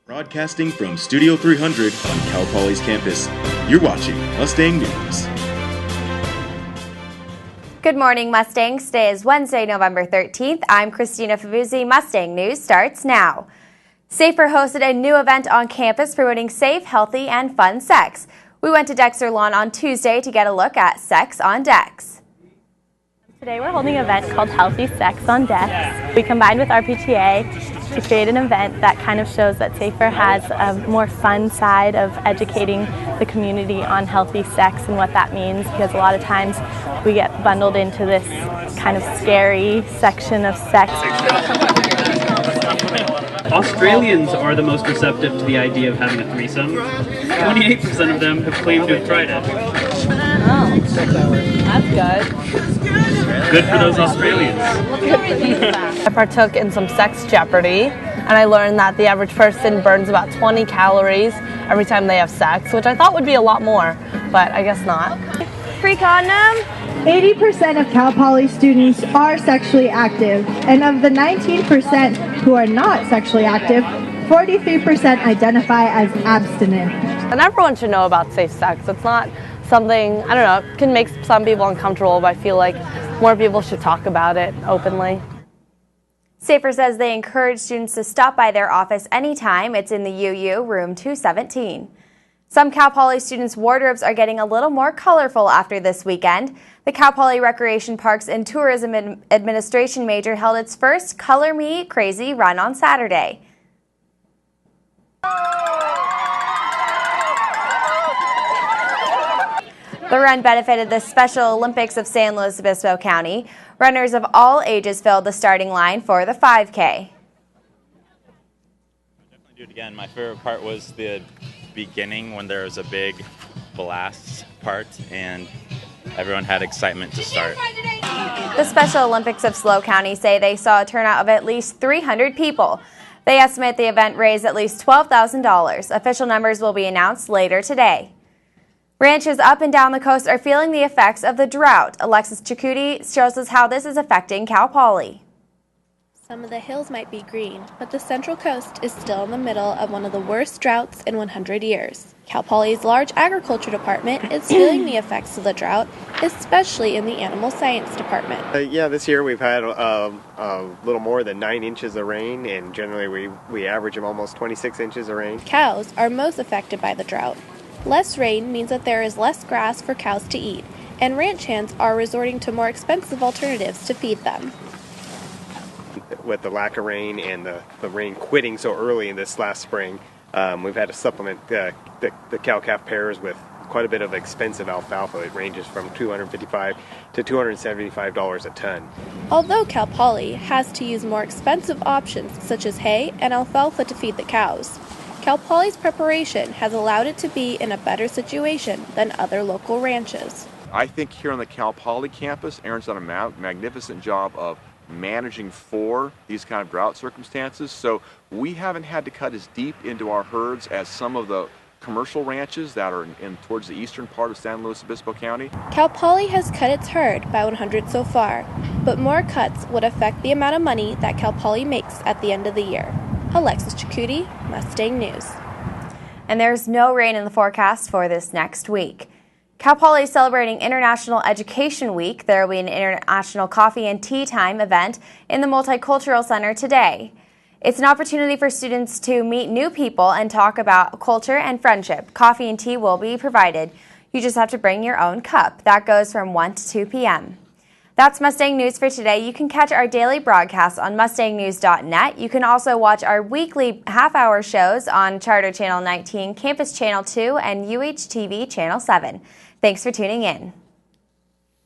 Broadcasting from Studio 300 on Cal Poly's campus, you're watching Mustang News. Good morning, Mustangs. Today is Wednesday, November 13th. I'm Christina Favuzzi. Mustang News starts now. Safer hosted a new event on campus promoting safe, healthy, and fun sex. We went to Dexter Lawn on Tuesday to get a look at Sex on Decks. Today we're holding an event called Healthy Sex on Decks. We combined with RPTA to create an event that kind of shows that Safer has a more fun side of educating the community on healthy sex and what that means, because a lot of times we get bundled into this kind of scary section of sex. Australians are the most receptive to the idea of having a threesome. 28% of them have claimed to have tried it. Oh, that's good. Good for those Australians. I partook in some Sex Jeopardy, and I learned that the average person burns about 20 calories every time they have sex, which I thought would be a lot more, but I guess not. Free condom? 80% of Cal Poly students are sexually active, and of the 19% who are not sexually active, 43% identify as abstinent. And everyone should know about safe sex. It's not something, I don't know, it can make some people uncomfortable, but I feel like more people should talk about it openly. Safer says they encourage students to stop by their office anytime. It's in the UU, room 217. Some Cal Poly students' wardrobes are getting a little more colorful after this weekend. The Cal Poly Recreation Parks and Tourism Administration major held its first Color Me Crazy run on Saturday. The run benefited the Special Olympics of San Luis Obispo County. Runners of all ages filled the starting line for the 5K. I'll definitely do it again. My favorite part was the beginning when there was a big blast part and everyone had excitement to start. The Special Olympics of SLO County say they saw a turnout of at least 300 people. They estimate the event raised at least $12,000. Official numbers will be announced later today. Ranches up and down the coast are feeling the effects of the drought. Alexis Chakouti shows us how this is affecting Cal Poly. Some of the hills might be green, but the Central Coast is still in the middle of one of the worst droughts in 100 years. Cal Poly's large agriculture department is feeling the effects of the drought, especially in the animal science department. This year we've had a little more than 9 inches of rain, and generally we average almost 26 inches of rain. Cows are most affected by the drought. Less rain means that there is less grass for cows to eat, and ranch hands are resorting to more expensive alternatives to feed them. With the lack of rain and the rain quitting so early in this last spring, we've had to supplement the cow-calf pairs with quite a bit of expensive alfalfa. It ranges from $255 to $275 a ton. Although Cal Poly has to use more expensive options such as hay and alfalfa to feed the cows, Cal Poly's preparation has allowed it to be in a better situation than other local ranches. I think here on the Cal Poly campus, Aaron's done a magnificent job of managing for these kind of drought circumstances. So we haven't had to cut as deep into our herds as some of the commercial ranches that are in towards the eastern part of San Luis Obispo County. Cal Poly has cut its herd by 100 so far, but more cuts would affect the amount of money that Cal Poly makes at the end of the year. Alexis Chakouti, Mustang News. And there's no rain in the forecast for this next week. Cal Poly is celebrating International Education Week. There will be an International Coffee and Tea Time event in the Multicultural Center today. It's an opportunity for students to meet new people and talk about culture and friendship. Coffee and tea will be provided. You just have to bring your own cup. That goes from 1 to 2 p.m. That's Mustang News for today. You can catch our daily broadcasts on mustangnews.net. You can also watch our weekly half-hour shows on Charter Channel 19, Campus Channel 2, and UHTV Channel 7. Thanks for tuning in.